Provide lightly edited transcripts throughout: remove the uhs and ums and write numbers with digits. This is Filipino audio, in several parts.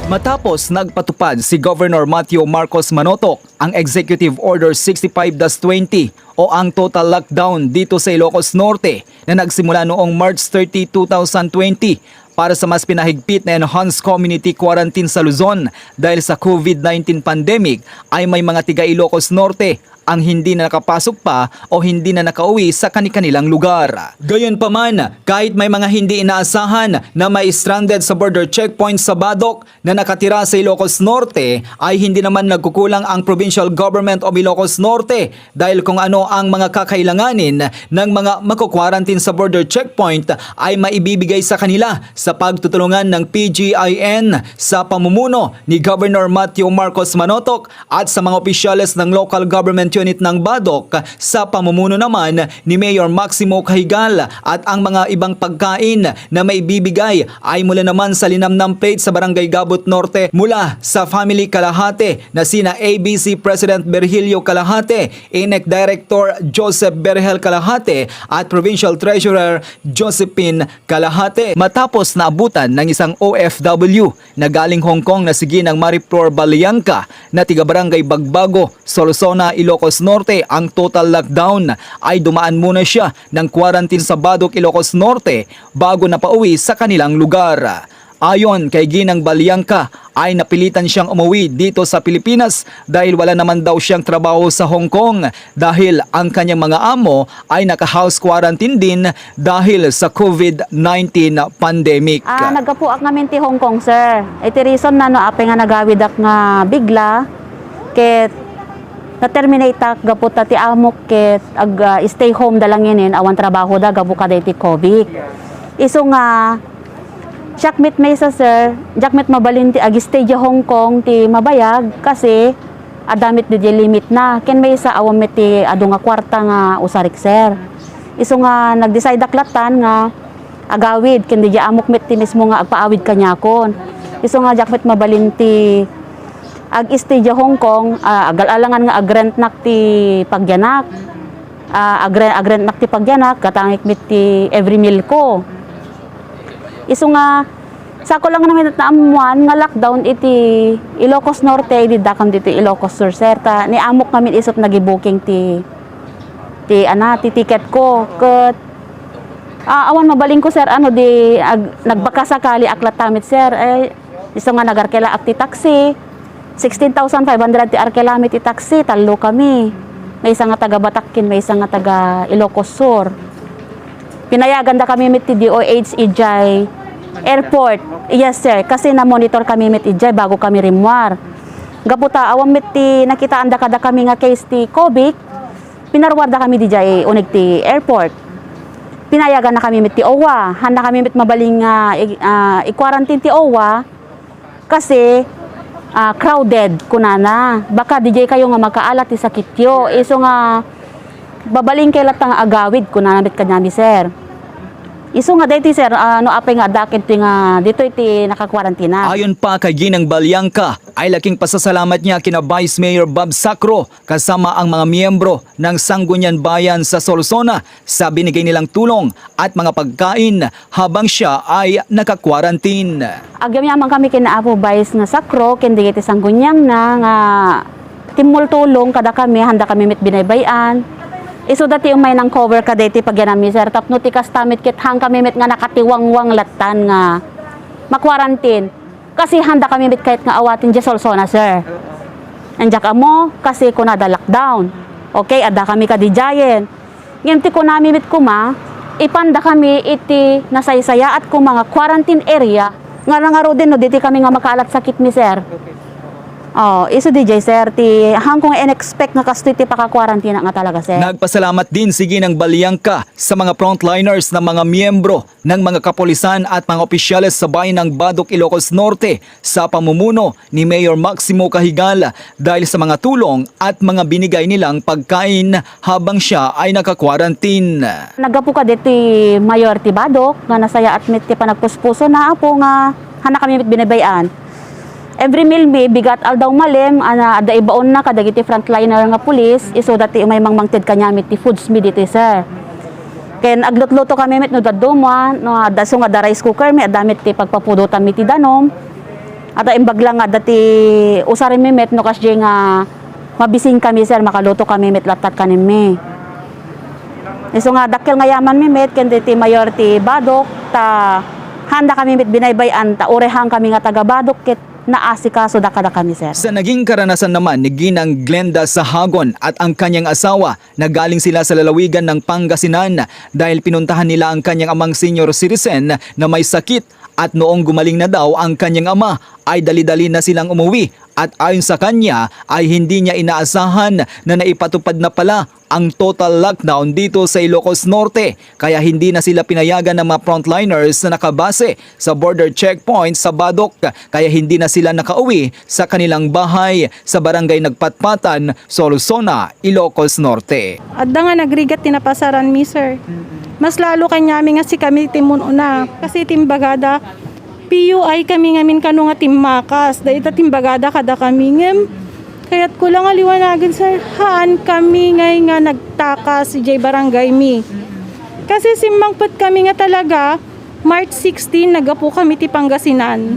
Matapos nagpatupad si Governor Matthew Marcos Manotoc ang Executive Order 65-20 o ang total lockdown dito sa Ilocos Norte na nagsimula noong March 30, 2020 para sa mas pinahigpit na enhanced community quarantine sa Luzon dahil sa COVID-19 pandemic ay may mga tiga Ilocos Norte ang hindi na nakapasok pa o hindi na nakauwi sa kanilang lugar. Gayunpaman, kahit may mga hindi inaasahan na may stranded sa border checkpoint sa Badoc na nakatira sa Ilocos Norte, ay hindi naman nagkukulang ang Provincial Government of Ilocos Norte dahil kung ano ang mga kakailanganin ng mga makukwarantin sa border checkpoint ay maibibigay sa kanila sa pagtutulungan ng PGIN sa pamumuno ni Governor Matthew Marcos Manotoc at sa mga opisyales ng local government unit ng Badoc sa pamumuno naman ni Mayor Maximo Cahigal, at ang mga ibang pagkain na may bibigay ay mula naman sa linamnam plate sa Barangay Gabot Norte mula sa Family Kalahate na sina ABC President Virgilio Kalahate, INEC Director Joseph Berhel Kalahate at Provincial Treasurer Josephine Kalahate. Matapos naabutan ng isang OFW na galing Hong Kong na si Ginang Mariflor Balianca na tiga Barangay Bagbago, Sorsogon, Ilocos Norte, ang total lockdown ay dumaan muna siya ng quarantine sa Badoc, Ilocos Norte bago na pauwi sa kanilang lugar. Ayon kay Ginang Balianca ay napilitan siyang umuwi dito sa Pilipinas dahil wala naman daw siyang trabaho sa Hong Kong dahil ang kanyang mga amo ay naka-house quarantine din dahil sa COVID-19 pandemic. Nagapuak namin ti Hong Kong, sir. Iti reason na apay nga nagawidak nga bigla ket na-terminate gapot ti amok ket stay home dalanginin awan trabaho da gabu kada iti COVID. Iso nga Jackmit may sa sir, Jackmit mabalin ti ag-stay di Hong Kong ti mabayag kasi adamit di limit na. Ken may sa awam ti adu nga kwarta nga usarik sir. Iso nga nag-decide aklatan nga agawid ken di amok met ti mismo nga agpaawid kanyakon. Iso nga Jackmit mabalin ti ag-stay di Hong Kong, agal-alangan nga agrent nak ti pagyanak. Agrent nak ti pagyanak katangik mit ti every meal ko. Iso nga sako lang namin naamuan nga lockdown iti Ilocos Norte idi dakam dito Ilocos Sur sir ta ni amok namin isop nagi-booking ti ticket ko ket awan mabaling ko sir nagbaka sakali aklat tamit sir iso nga nagarkela ak ti taxi 16,500 ti arkelamit ti taxi talo kami, may isa nga taga Batakin, may isa nga taga Ilocos Sur. Pinayagan da kami mit ti DOH Ijay Airport. Yes sir, kasi na-monitor kami mit Ijay bago kami rimwar. Gaputa awam mit ti nakitaan da kada kami nga case ti COVID, pinarwar da kami di Ijay unig ti airport. Pinayagan na kami mit ti OWA, handa kami mit mabaling i-quarantine ti OWA kasi crowded kunana. Baka DJ kayo nga magkaalat ti sakityo. Iso nga babaling kay latang agawid kunana mit kanyami sir. Iso nga dito sir, apay nga dakit nga dito iti nakakwarantina. Ayon pa kay Ginang Balianca, ay laking pasasalamat niya kina Vice Mayor Bob Sacro kasama ang mga miyembro ng Sangguniang Bayan sa Sorsogon sa binigay nilang tulong at mga pagkain habang siya ay nakakwarantin. Agyam-yaman kami kina Apo Vice nga Sacro, kindi iti Sangguniang na nga timul tulong kada kami, handa kami mit binaybayan. Iso dati umay nang cover ka dati pagyanami sir tapno ti kastamit ket hang kami met nga nakatiwangwang latan nga makwarantin kasi handa kami met kahit nga awatin di Sorsogon sir. Anjak amo kasi kunada lockdown. Okay, ada kami kadijayen. Ngem ti kunami met kuma ipanda kami iti nasaysaya at kung mga quarantine area nga nangaro din no diti kami nga makaalat sakit ni sir. Iso DJ sir, ti hangkong in-expect nga kasto iti paka-quarantine nga talaga sir. Nagpasalamat din si Ginang Balianca sa mga frontliners na mga miyembro ng mga kapulisan at mga opisyales sa bayan ng Badoc, Ilocos Norte sa pamumuno ni Mayor Maximo Cahigal dahil sa mga tulong at mga binigay nilang pagkain habang siya ay naka-quarantine. Nagapu ka dito Mayor ti Badoc nga nasaya at mit ti panagpuspuso na apo nga hana kami mit binabayan. Every meal may bigat aldaw malem ada ibaon na kadagiti frontliner nga pulis iso dati may mangmangted kanya mit ti foods mi dito sir. Ken aglutluto kami met no daduma no daso nga da rice cooker mi adamit ti pagpapudutan mi ti danom. At imbag lang nga dati usarin mi met no kasdi nga mabising kami sir makaluto kami met laptat kanin mi. Iso nga dakkel nga yaman mi met ken ti mayor ti Badok ta handa kami met binaybayan ta urehang kami nga taga Badok ket naasikaso dakada kami sir. Sa naging karanasan naman ni Ginang Glenda Sahagon at ang kanyang asawa, nagaling sila sa lalawigan ng Pangasinan dahil pinuntahan nila ang kanyang amang senior citizen na may sakit at noong gumaling na daw ang kanyang ama ay dali-dali na silang umuwi at ayon sa kanya ay hindi niya inaasahan na naipatupad na pala ang total lockdown dito sa Ilocos Norte kaya hindi na sila pinayagan ng mga frontliners na nakabase sa border checkpoint sa Badok kaya hindi na sila nakauwi sa kanilang bahay sa barangay Nagpatpatan, Solsona, Ilocos Norte. Adda nga nagrigat tinapasaran mi sir. Mas lalo kanyami nga si kami timun una kasi timbagada PUI kami ngamin kano nga timmakas da ita timbagada kada kami ngem kaya't ko lang aliwanagan sir haan kami ngay nga nagtakas si J Barangay mi kasi simmangpat kami nga talaga March 16 nagapu kami ti Pangasinan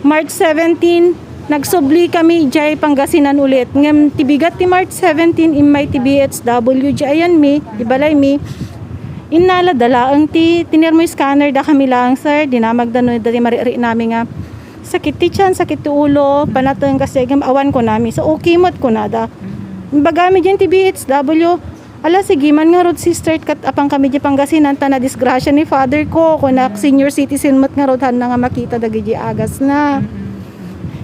March 17 nagsubli kami J Pangasinan ulit ngem tibigat ti March 17 imay ti BHW ayan mi ibalay mi inala dala ang tinirmo scanner da kami lang sir dinamag da no dati mariri namin nga sakit ti tiyan sakit ti ulo panateng kasi awan ko nami so okay mat ko nada bagami dyan ti BHW ala sige man nga road sister kat apang kami di Pangasinan ta na disgrasya ni father ko kunak senior citizen mat nga road han na nga makita dagi agas na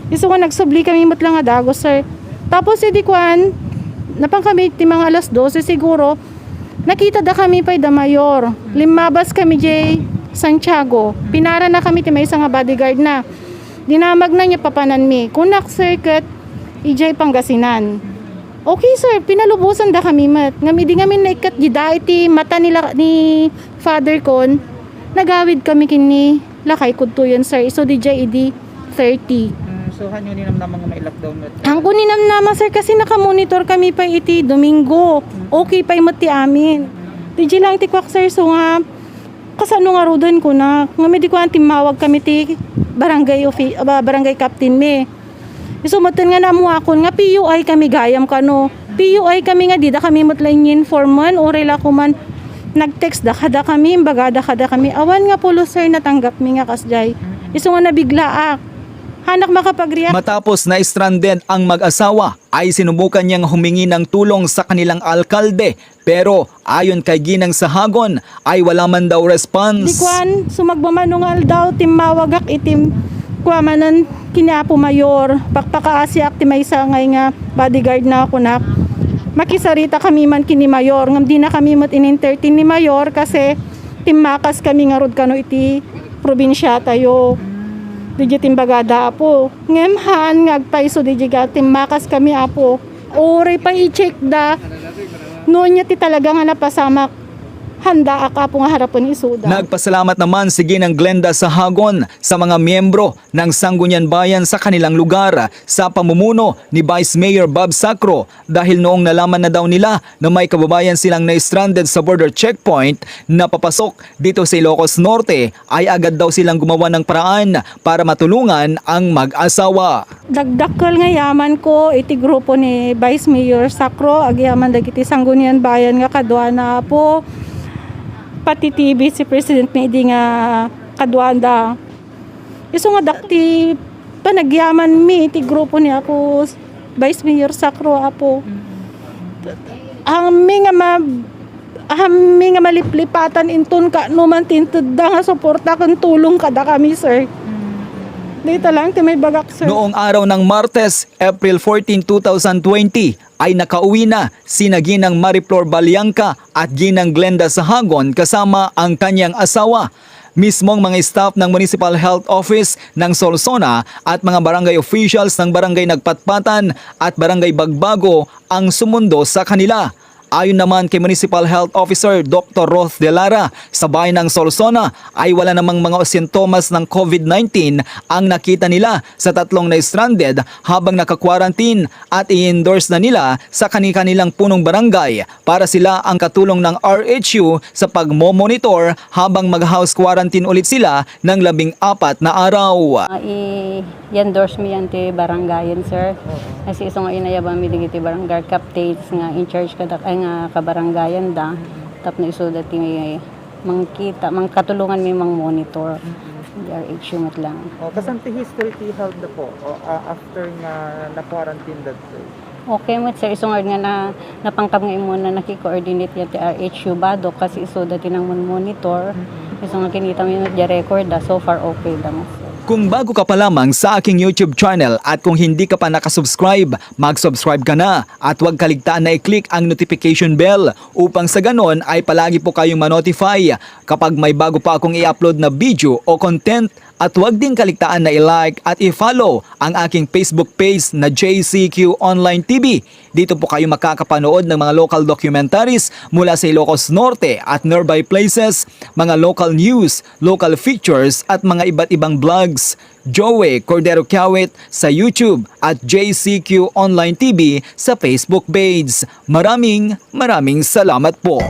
iso ko nagsubli kami mat lang nga dago sir tapos si Dikwan napang kami ti mga alas 12 siguro nakita da kami pa'y da mayor. Limabas kami jay Santiago. Pinara na kami ti may isang bodyguard na. Dinamag na niya papanan mi. Kunak circuit ijay Pangasinan. Okay sir, pinalubusan da kami mat. Ngamidi ngamin naikat gida iti mata nila ni father kon. Nagawid kami kini lakay kudtuyon sir. Iso di jay idi 30. So hanyo ni namang nga may-lockdown mo? Ang kunin naman sir kasi nakamonitor kami pa iti Domingo. Okay pa imot ti amin. Di lang ti kwak sir so nga kasano nga rodan ko na. Nga may di ko timawag kami ti barangay captain me. Isumatan nga namuakon nga PUI kami gayam kano. PUI kami nga di da kami mutlayin informan o rela ko man nag-text da kada kami, bagada kada kami. Awan nga pulo sir natanggap mi nga kasjay. Iso nga nabiglaak. Hanak makapag-react. Matapos na stranded ang mag-asawa ay sinubukan niyang humingi ng tulong sa kanilang alkalde pero ayon kay Ginang Sahagon ay wala man daw response. Dikwan, sumagbamanungal daw timawagak itim kwamanan kinapo mayor pakpakaasiak ti maysa ngay nga bodyguard na kunak. Makisarita kami man kini mayor ngam di na kami mat in-entertain ni mayor kasi timmakas kami nga rod kano iti probinsya tayo. Digi timbagada apo. Ngem han ngagpaiso digi timmakas kami apo. Ore pa i-check da. Noon niya ti talaga nga napasamak. Handa ak apo nga harapon isuda. Nagpasalamat naman si Ginang Glenda Sahagon sa mga miyembro ng Sangguniang Bayan sa kanilang lugar sa pamumuno ni Vice Mayor Bob Sacro dahil noong nalaman na daw nila na may kababayan silang na-stranded sa border checkpoint na papasok dito sa Ilocos Norte ay agad daw silang gumawa ng paraan para matulungan ang mag-asawa. Dagdakkel nga yaman ko iti grupo ni Vice Mayor Sacro agyaman dagiti Sangguniang Bayan nga kadwa na po pati TV si President Medi nga kadwanda. Iso nga dakti panagyaman mi iti grupo ni ako Vice Mayor Sacro apo. Ami nga maliplipatan inton ka numan tintud da nga suporta kan tulong kada kami sir. Dito lang ti may bagak sir. Noong araw ng Martes, April 14, 2020 ay nakauwi na sina Ginang Mariflor Baliangca at Ginang Glenda Sahagon kasama ang kanyang asawa. Mismong mga staff ng Municipal Health Office ng Solsona at mga barangay officials ng Barangay Nagpatpatan at Barangay Bagbago ang sumundo sa kanila. Ayon naman kay Municipal Health Officer Dr. Roth de Lara, sa bayan ng Solsona ay wala namang mga sintomas ng COVID-19 ang nakita nila sa tatlong na stranded habang naka-quarantine at i-endorse na nila sa kanilang punong barangay para sila ang katulong ng RHU sa pagmo-monitor habang mag-house quarantine ulit sila ng 14 na araw. I-endorse mi yan ti barangayan, sir. Kasi isang inayabang mi ti barangay captains nga in charge kada ay nga kabarangayan da. Tap na iso dati may mangkita, mangkatulungan mi mang monitor. RHU mat lang. O, kasanti history ti health na po after nga na-quarantine that sir. Okay mo, sir. Isong nga napangkap nga imo na nakikoordinate yan ti RHU bado kasi iso dati nang monitor. Isong nga kinita mi na record da. So far okay da mo, sir. Kung bago ka pa lamang sa aking YouTube channel at kung hindi ka pa nakasubscribe, mag-subscribe ka na at huwag kaligtaan na i-click ang notification bell upang sa ganon ay palagi po kayong ma-notify kapag may bago pa akong i-upload na video o content. At huwag din kaligtaan na i-like at i-follow ang aking Facebook page na JCQ Online TV. Dito po kayo makakapanood ng mga local documentaries mula sa Ilocos Norte at nearby places, mga local news, local features at mga iba't ibang vlogs. Joey Cordero Kiawit sa YouTube at JCQ Online TV sa Facebook page. Maraming salamat po.